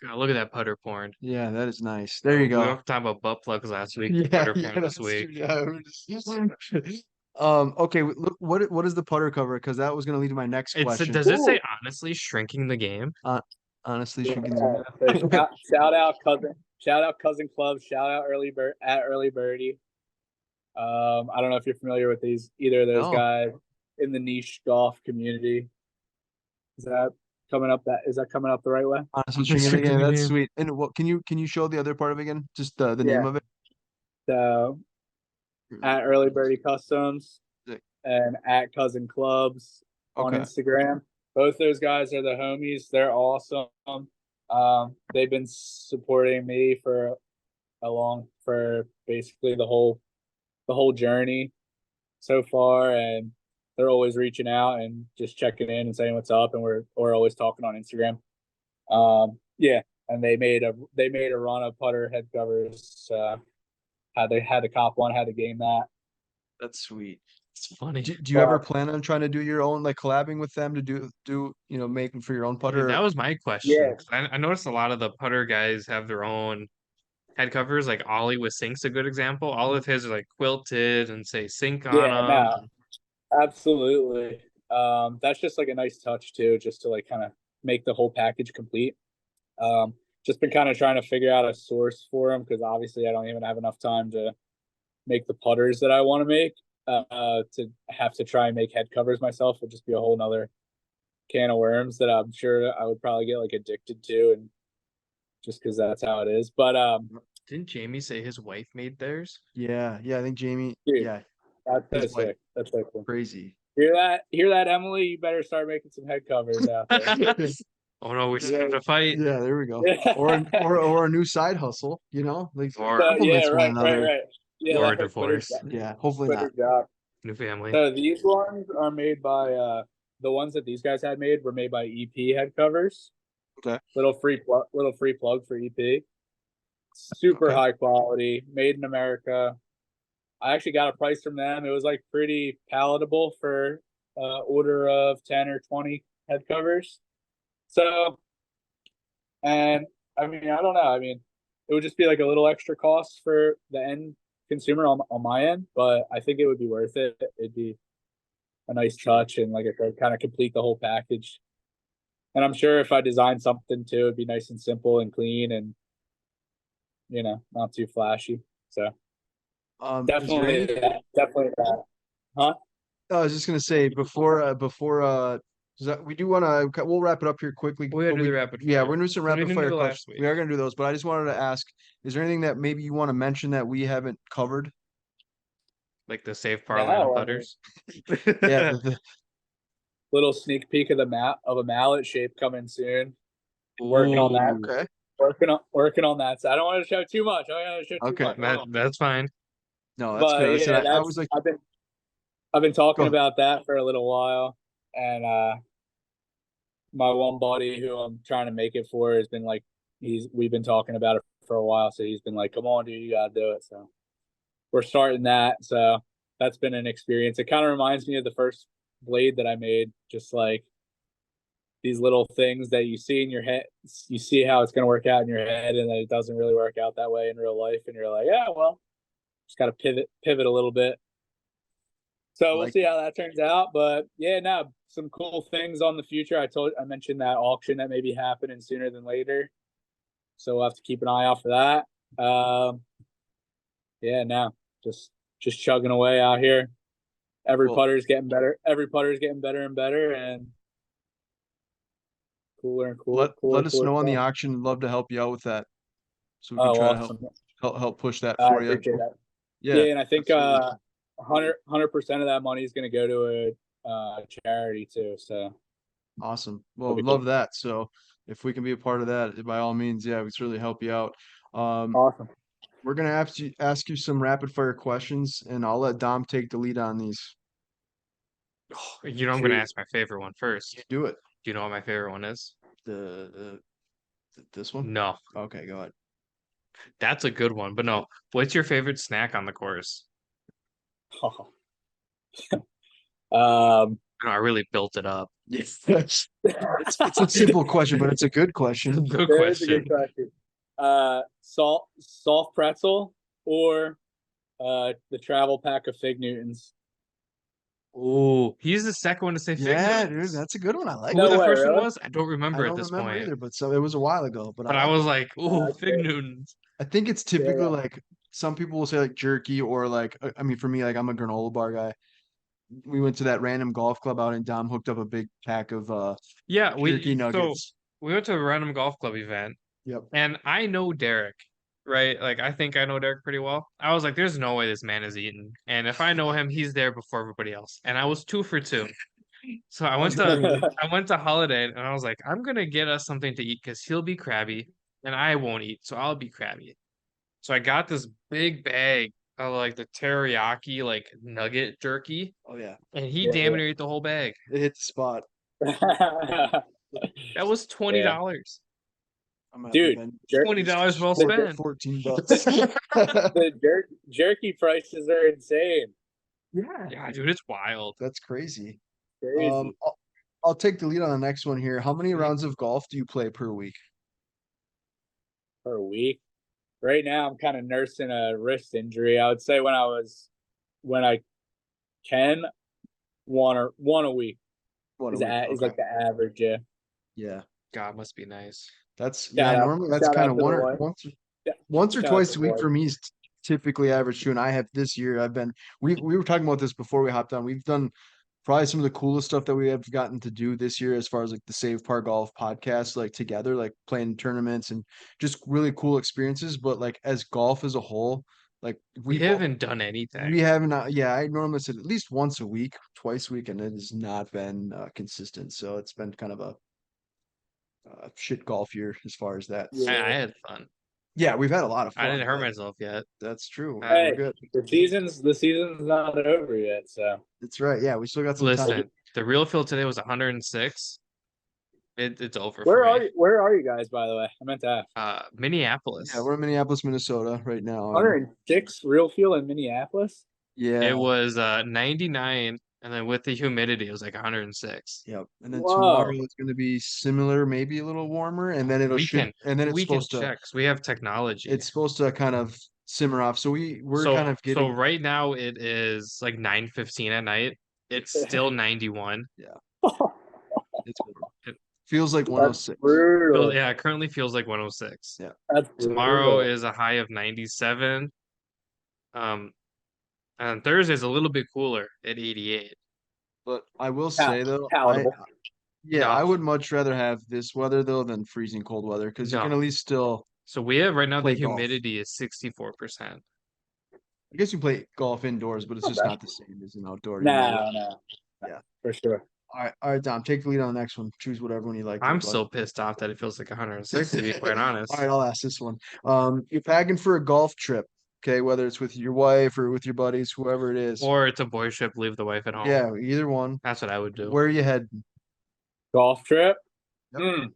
God, look at that putter porn. Yeah, that is nice. There you We go. were talking about butt plugs last week. Yeah, Putter yeah, porn that's this week. true. Yeah, okay, look, what is the putter cover? Because that was gonna lead to my next question. Does it say honestly shrinking the game? Honestly, Yeah. shrinking So shout out cousin club, shout out early birdie. I don't know if you're familiar with either of those No. guys in the niche golf community. Is that coming up the right way? Honestly, shrinking the game. That's sweet. And what can you show the other part of it again? Just the name of it. So at Early Birdie Customs Sick. and at Cousin Clubs on Okay. Instagram. Both those guys are the homies. They're awesome. They've been supporting me for basically the whole journey so far, and they're always reaching out and just checking in and saying what's up, and we're always talking on Instagram. Yeah, and they made a run of putter head covers. Had to cop one, had to game that. That's sweet. It's funny. Do you ever plan on trying to do your own, like collabing with them to do making for your own putter? That was my question. Yeah. I noticed a lot of the putter guys have their own head covers. Like Ollie with Sync's a good example. All of his are like quilted and say Sync on them. No, absolutely. That's just like a nice touch too, just to like kind of make the whole package complete. just been kind of trying to figure out a source for them because obviously I don't even have enough time to make the putters that I want to make. To have to try and make head covers myself would just be a whole nother can of worms that I'm sure I would probably get like addicted to, and just because that's how it is. But Didn't Jamie say his wife made theirs? Yeah, I think Jamie. dude, Yeah, that's his wife. sick. That's so cool. Crazy. Hear that, Emily? You better start making some head covers out there. Oh no, we're starting to fight. Yeah, there we go. Yeah. Or a new side hustle, like Or- complements yeah, one another. right. Yeah, Or a like divorce. Yeah, hopefully Twitter not. job. New family. So these ones are made by the ones that these guys had made were made by EP head covers. Okay. Little free plug for EP. Super high quality, made in America. I actually got a price from them. It was like pretty palatable for order of 10 or 20 head covers. So, and I mean, I don't know. I mean, it would just be like a little extra cost for the end consumer on my end, but I think it would be worth it. It'd be a nice touch and like a kind of complete the whole package. And I'm sure if I designed something too, it'd be nice and simple and clean and not too flashy. So definitely that. Huh? I was just gonna say before we do want to we'll wrap it up here quickly. We gotta but do the rapid Yeah, fire. we're gonna do some We rapid didn't do fire the last questions. week. We are gonna do those, but I just wanted to ask: is there anything that maybe you want to mention that we haven't covered? Like the safe parlay No, putters. Yeah, Little sneak peek of a mallet shape coming soon. Working on that. okay. Working on that. So I don't want to show too much. I don't want to show too Okay. much. That's fine. No, that's But good. Listen, yeah, I was like, I've been talking Go. about that for a little while, and my one buddy who I'm trying to make it for has been like, we've been talking about it for a while, so he's been like, come on, dude, you gotta do it. So we're starting that. So that's been an experience. It kind of reminds me of the first blade that I made, just like these little things that you see in your head, you see how it's going to work out in your head, and then it doesn't really work out that way in real life, and you're like, yeah, well, just got to pivot a little bit. So we'll see how that turns out. But yeah, no, some cool things on the future. I mentioned that auction that may be happening sooner than later, so we'll have to keep an eye out for that. Yeah, no, just chugging away out here. Every putter's getting better. Every putter's getting better and better, and cooler and cooler. Let us know on the auction. Love to help you out with that, so we can try to help push that for you. Appreciate that. Yeah, and I think 100% of that money is going to go to a charity too. So awesome. Well, we love that. So if we can be a part of that, by all means, yeah, we certainly help you out. Awesome. We're gonna ask you some rapid fire questions, and I'll let Dom take the lead on these. I'm gonna ask my favorite one first. You do it. Do you know what my favorite one is? This one? No. Okay, go ahead. That's a good one, but no. What's your favorite snack on the course? I really built it up. Yes. It's a simple question, but it's a good question. Good That question. is a good question. Soft pretzel or the travel pack of Fig Newtons. Oh, he's the second one to say Fig Newtons. Dude, that's a good one. I like Who it. the first one was? I don't remember I at don't this remember point. either, but it was a while ago. But I was like, ooh, Fig great. Newtons. I think it's typically like some people will say like jerky or like, I mean, for me, like I'm a granola bar guy. We went to that random golf club out and Dom hooked up a big pack of jerky nuggets. So we went to a random golf club event. Yep. And I know Derek, right? Like I think I know Derek pretty well. I was like, there's no way this man is eating. And if I know him, he's there before everybody else. And I was 2 for 2. So I went to Holiday and I was like, I'm gonna get us something to eat because he'll be crabby and I won't eat, so I'll be crabby. So I got this big bag of like the teriyaki like nugget jerky. Oh yeah. And he damn near ate the whole bag. It hit the spot. That was $20. Dude, $20 well spent. $14. The jerky prices are insane. Yeah, dude, it's wild. That's crazy. Crazy. I'll take the lead on the next one here. How many rounds of golf do you play per week? Per week. Right now, I'm kind of nursing a wrist injury. I would say when I can, one a week is like the average. Yeah. Yeah. God, must be nice. That's Shout out, normally that's shout kind out of to the wife. once or Shout out to twice a the week wife. for me is typically average too. And I have this year we were talking about this before we hopped on. We've done probably some of the coolest stuff that we have gotten to do this year as far as like the Save Par Golf podcast, like together, like playing tournaments and just really cool experiences. But like as golf as a whole, like We haven't done anything. we haven't. Yeah, I normally said at least once a week, twice a week, and it has not been consistent. So it's been kind of a shit golf year as far as that. I had fun. Yeah, we've had a lot of fun. I didn't hurt myself yet. That's true. Hey, We're good. the season's not over yet, so That's right. Yeah, we still got some time. Listen, the real field today was 106. It's over where for are me. you? Where are you guys, by the way? I meant to ask. Minneapolis. Yeah, we're in Minneapolis, Minnesota right now. 106 real fuel in Minneapolis. Yeah. It was 99, and then with the humidity, it was like 106. Yep. And then Whoa. tomorrow it's going to be similar, maybe a little warmer, and then We can supposed to check 'cause we have technology. it's supposed to kind of simmer off. So we're kind of getting so right now it is like 9:15 at night. It's still 91. yeah. It's It feels like 106. Brutal. yeah, it currently feels like 106. Yeah. That's Tomorrow brutal. is a high of 97. And Thursday's a little bit cooler at 88. But I will say though, palatable. I would much rather have this weather though than freezing cold weather because you can at least still. So we have right now the play golf. humidity is 64%. I guess you play golf indoors, but it's just not the same as an outdoor. No. Yeah, for sure. All right, Dom, take the lead on the next one. Choose whatever one you like. I'm still pissed off that it feels like 106 to be quite honest. All right, I'll ask this one. You're packing for a golf trip, okay? Whether it's with your wife or with your buddies, whoever it is. Or it's a boy trip, leave the wife at home. Yeah, either one. That's what I would do. Where are you heading? Golf trip. Yep.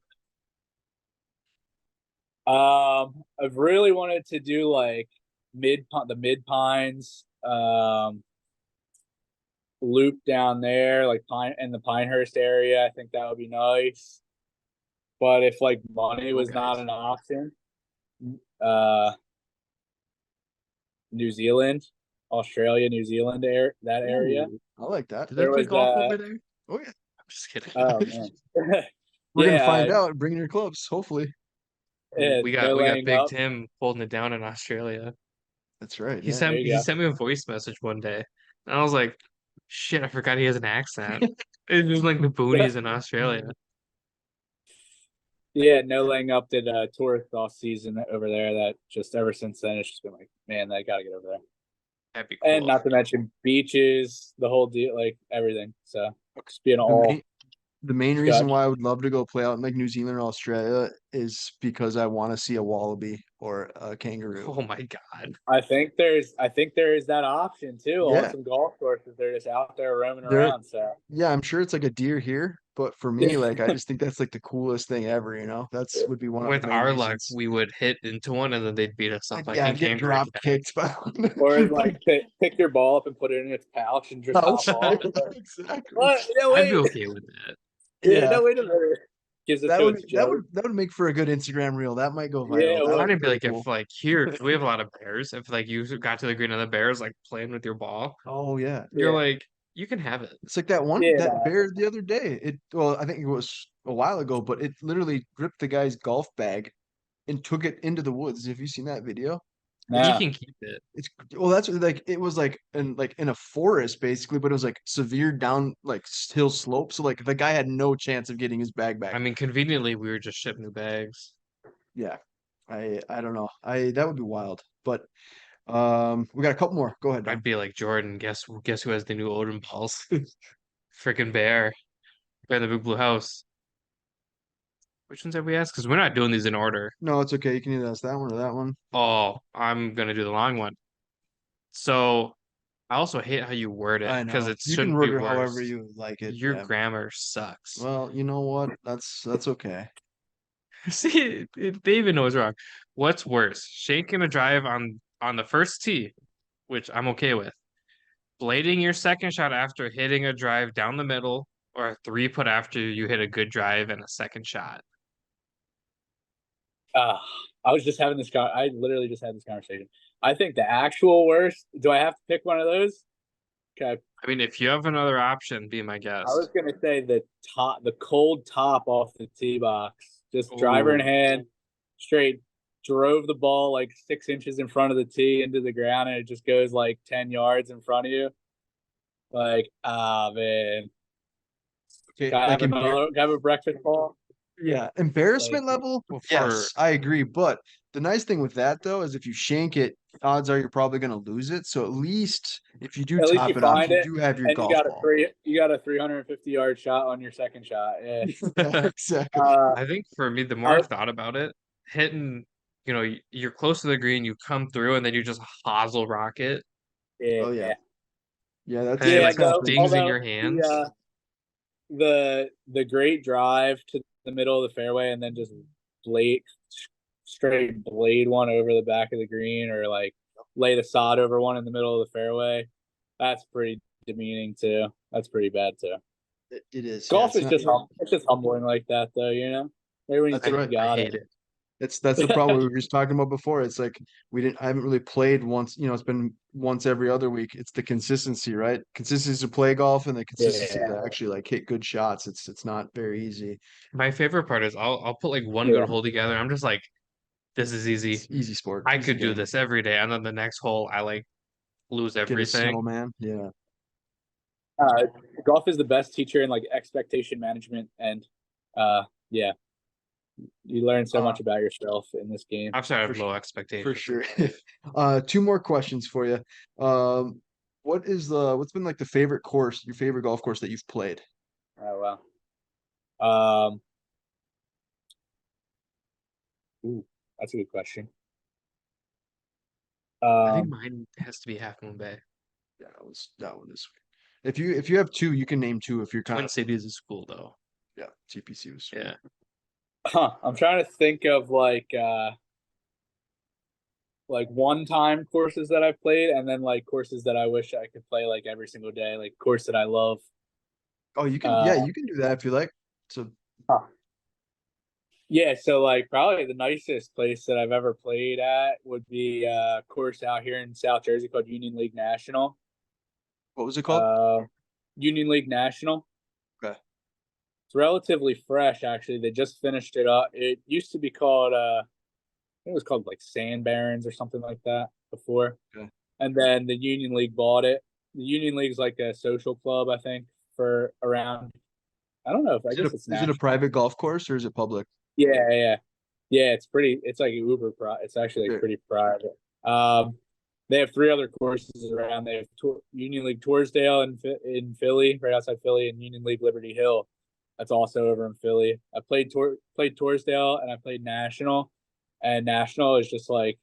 I've really wanted to do like the Mid Pines, loop down there, like the Pinehurst area. I think that would be nice. But if like money was not an option, New Zealand, Australia, New Zealand, that area. I like that. Do they play golf over there? Oh yeah. I'm just kidding. Oh man. We're gonna find out. Bringing your clubs, hopefully. Yeah, we got Big Tim holding it down in Australia. That's right. He sent me a voice message one day, and I was like, "Shit, I forgot he has an accent." It's just like the boonies in Australia. Yeah, no laying up did a tourist off season over there. That just ever since then, it's just been like, man, I gotta get over there. That'd be cool. And not to mention beaches, the whole deal, like everything. So just being all. The main reason why I would love to go play out in like New Zealand or Australia is because I want to see a wallaby or a kangaroo. Oh my god! I think there is that option too. Yeah. On some golf courses, they're just out there roaming around. So yeah, I'm sure it's like a deer here, but for me, like I just think that's like the coolest thing ever. You know, that's would be one. With of our luck, we would hit into one and then they'd beat us up. Yeah, get drop kicked by one. Or like pick your ball up and put it in its pouch and just hop off. Exactly. What? No, I'd be okay with that. Yeah, no, wait a minute. That would make for a good Instagram reel. That might go viral. Yeah, that would be like cool. If like here we have a lot of bears. If like you got to the green of the bears, like playing with your ball. Oh yeah, you're like you can have it. It's like that one that bear the other day. I think it was a while ago, but it literally gripped the guy's golf bag and took it into the woods. Have you seen that video? You can keep it. That's like it was like in a forest basically, but it was like severe down like hill slope. So like the guy had no chance of getting his bag back. I mean, conveniently we were just shipping new bags. Yeah. I don't know. That would be wild. But we got a couple more. Go ahead, Don. I'd be like Jordan, guess who has the new Odin balls? Freaking bear. Bear in the Big Blue House. Which ones have we asked? Because we're not doing these in order. No, it's okay. You can either ask that one or that one. Oh, I'm gonna do the long one. So I also hate how you word it because it shouldn't be worse. However you like it. Your grammar sucks. Well, you know what? That's okay. See, they even know it's wrong. What's worse, shaking a drive on the first tee, which I'm okay with, blading your second shot after hitting a drive down the middle, or a 3-putt after you hit a good drive and a second shot. I was just having I literally just had this conversation. I think the actual worst. Do I have to pick one of those? Okay. I mean, if you have another option, be my guest. I was gonna say the cold top off the tee box Just driver in Ooh. hand, straight drove the ball like 6 inches in front of the tee into the ground, and it just goes like 10 yards in front of you. Like, ah, man, Okay, gotta like have another, gotta have a breakfast ball. yeah, Like, embarrassment level. Well, Yes, I agree. But the nice thing with that though is if you shank it, odds are you're probably going to lose it. So at least if you do at least you top it off, find you it, do have your and you golf got a ball. three, you got a 350-yard shot on your second shot. Yeah. Yeah, exactly. I think for me, the more I, I thought about it, hitting, you're close to the green, you come through, and then you just hosel rocket, Oh yeah, yeah, yeah. and it yeah. like Happened. stings in Although your hands. the great drive to the middle of the fairway and then just blade straight blade one over the back of the green, or like lay the sod over one in the middle of the fairway. That's pretty demeaning too. That's pretty bad too. It is. Yeah, Golf it's is not. just it's just humbling like that though, you know. Maybe when you That's think right. you I got hate it. it. That's the problem we were just talking about before. It's like I haven't really played once, it's been once every other week. It's the consistency, right? Consistency to play golf and the consistency Yeah, to actually like hit good shots. It's not very easy. My favorite part is I'll put like one yeah. good hole together. I'm just like, this is easy. It's easy sport, I easy could do game. this every day, and then the next hole I like lose Get a everything. snowman. Yeah. Uh, Golf is the best teacher in like expectation management, and yeah, you learn so Uh, much about yourself in this game. I'm sorry, I for have low sure. For expectations. sure. Two more questions for you. What's been like the favorite course, your favorite golf course that you've played? Oh wow. Ooh, that's a good question. I think Um, mine has to be Half Moon Bay. Yeah, that one is. If you have two, you can name two if you're kind Twin of Cities is cool though. yeah. TPC was sweet. Yeah. I'm trying to think of like one-time courses that I've played, and then like courses that I wish I could play like every single day, like course that I love. Oh, you can Uh, yeah, you can do that if you like. So yeah, so like probably the nicest place that I've ever played at would be a course out here in South Jersey called Union League National. what was it called? Uh, Union League National. Okay. It's relatively fresh, actually. They just finished it up. It used to be called it was called like Sand Barons or something like that before. Okay. And then the Union League bought it. The Union League's like a social club, I think, for around. I don't know if I guess it's Is it a national. private golf course or is it public? Yeah, yeah, yeah. It's pretty. It's like Uber. It's actually like Sure. pretty private. They have three other courses around. They have Union League Torresdale in Philly, right outside Philly, and Union League Liberty Hill. That's also over in Philly. I played Torresdale and I played National, and National is just like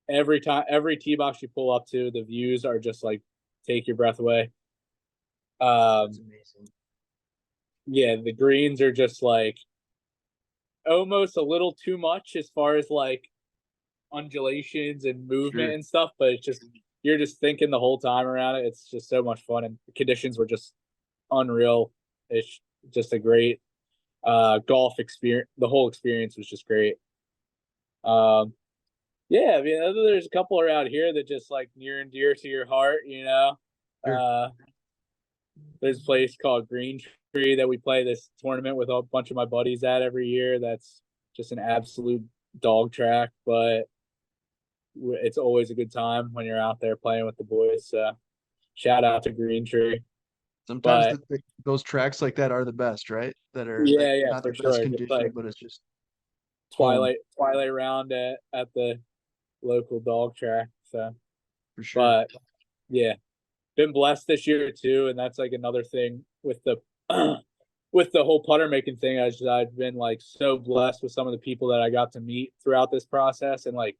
every tee box you pull up to, the views are just like take your breath away. That's amazing. Yeah, the greens are just like almost a little too much as far as like undulations and movement Sure. and stuff, but it's just you're just thinking the whole time around it. It's just so much fun, and the conditions were just unreal. It's just a great golf experience. The whole experience was just great. Um, yeah, I mean, there's a couple around here that just like near and dear to your heart. Sure. There's a place called Green Tree that we play this tournament with a bunch of my buddies at every year. That's just an absolute dog track, but it's always a good time when you're out there playing with the boys. So shout out to Green Tree. Sometimes But those tracks like that are the best, right? That are like yeah, not the for best sure. Just condition, like but it's just home twilight round at the local dog track. So, for sure. but yeah, been blessed this year too, and that's like another thing with the with the whole putter making thing. I've been like so blessed with some of the people that I got to meet throughout this process, and like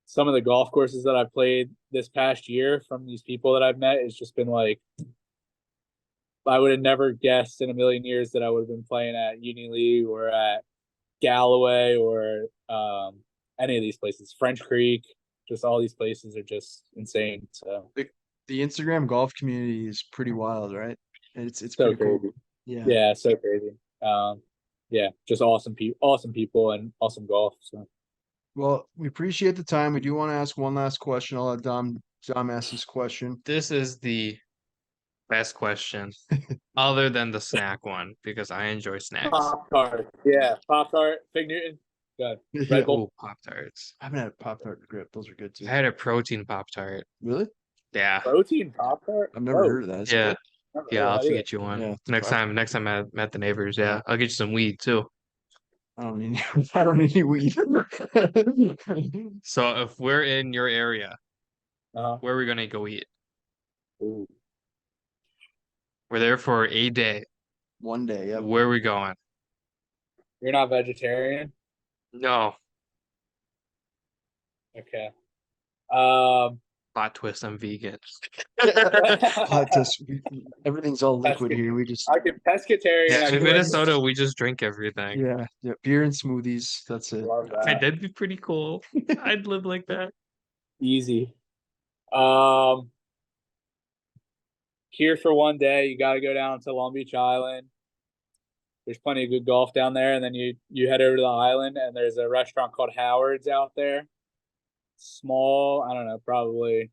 some of the golf courses that I've played this past year from these people that I've met. It's just been like I would have never guessed in a million years that I would have been playing at Union League or at Galloway or any of these places. French Creek, just all these places are just insane. So The Instagram golf community is pretty wild, right? And it's so pretty cool. crazy. Yeah. Yeah, so crazy. Yeah, just awesome people, and awesome golf. So Well, we appreciate the time. We do want to ask one last question. I'll let Dom ask this question. This is the Best question. Other than the snack one, because I enjoy snacks. Pop-Tart. Yeah, Pop-Tart. Fig Newton. Good. Yeah. Red Bull. Oh, Pop-Tarts. I haven't had a Pop-Tart grip. Those are good too. I had a protein Pop-Tart. Really? Yeah. Protein Pop-Tart? I've never heard of that. Is it Yeah. good? Never Yeah, heard I'll of have that to either. get you one. Yeah. Next time I'm at the neighbors, yeah. I'll get you some weed too. I don't need I don't need any weed. So if we're in your area, Uh-huh. where are we gonna go eat? Ooh. We're there for a day. One day, yeah. Where are we going? You're not vegetarian? No. Okay. Plot twist, I'm vegan. Hot test. Everything's all liquid here. We just I could pescatarian. Yeah, I in could Minnesota, we just drink everything. yeah, beer and smoothies. That's it. love Hey, that. that'd be pretty cool. I'd live like that. Easy. Here for one day, you got to go down to Long Beach Island. There's plenty of good golf down there, and then you head over to the island, and there's a restaurant called Howard's out there. Small, I don't know, probably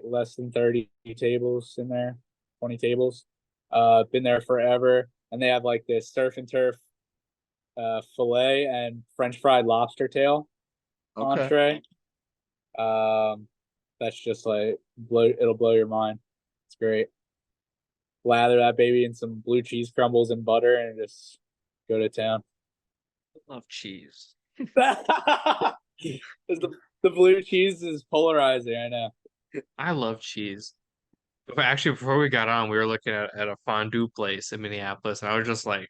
less than 30 tables in there, 20 tables. Been there forever, and they have like this surf and turf filet and French fried lobster tail entree. That's just like it'll blow your mind. It's great. Lather that baby in some blue cheese crumbles and butter and just go to town. I love cheese. the blue cheese is polarizing, I know. I love cheese. But actually, before we got on, we were looking at a fondue place in Minneapolis, and I was just like,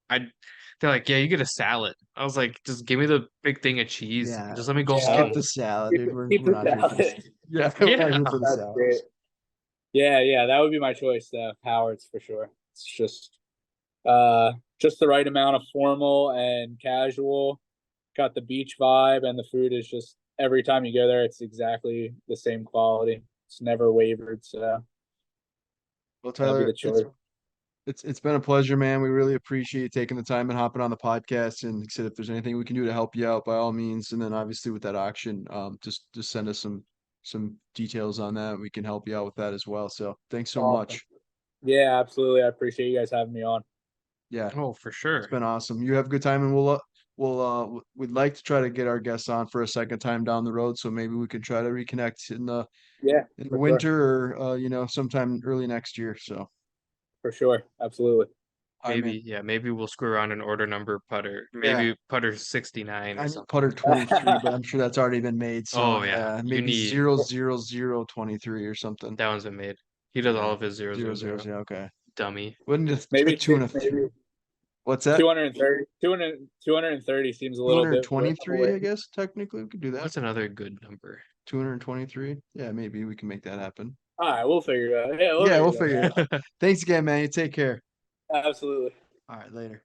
they're like, yeah, you get a salad. I was like, just give me the big thing of cheese. Yeah. Just let me go Just home. skip the salad, dude. Keep We're the not here for this. salad. Yeah, we're not Yeah. here for the That's salad. great. Yeah, that would be my choice though. Howard's for sure. It's just the right amount of formal and casual. Got the beach vibe, and the food is just every time you go there, it's exactly the same quality. It's never wavered. So Well, that'll be Tyler, the choice. it's been a pleasure, man. We really appreciate you taking the time and hopping on the podcast. And like I said, if there's anything we can do to help you out, by all means. And then obviously with that auction, just send us some details on that. We can help you out with that as well. So thanks so Awesome. much. Yeah, absolutely. I appreciate you guys having me on. Yeah, Oh, for sure. it's been awesome. You have a good time, and we'd like to try to get our guests on for a second time down the road. So maybe we could try to reconnect in the For winter or sometime early next year. So For sure. Absolutely. all right, man. Maybe, yeah, maybe we'll screw around and order number putter. Maybe putter 69 I or need something. putter 23, but I'm sure that's already been made. So Oh, yeah. You maybe need- 00023 or something. That one's been made. He does all of his 000. Zero zeros. Yeah, okay. Dummy. Wouldn't just Maybe two and a maybe what's that? 230 seems a little bit 223, I guess technically we could do that. What's another good number? 223. Yeah, maybe we can make that happen. All right, we'll figure it out. Yeah, we'll figure figure it out. Thanks again, man. You take care. Absolutely. All right, later.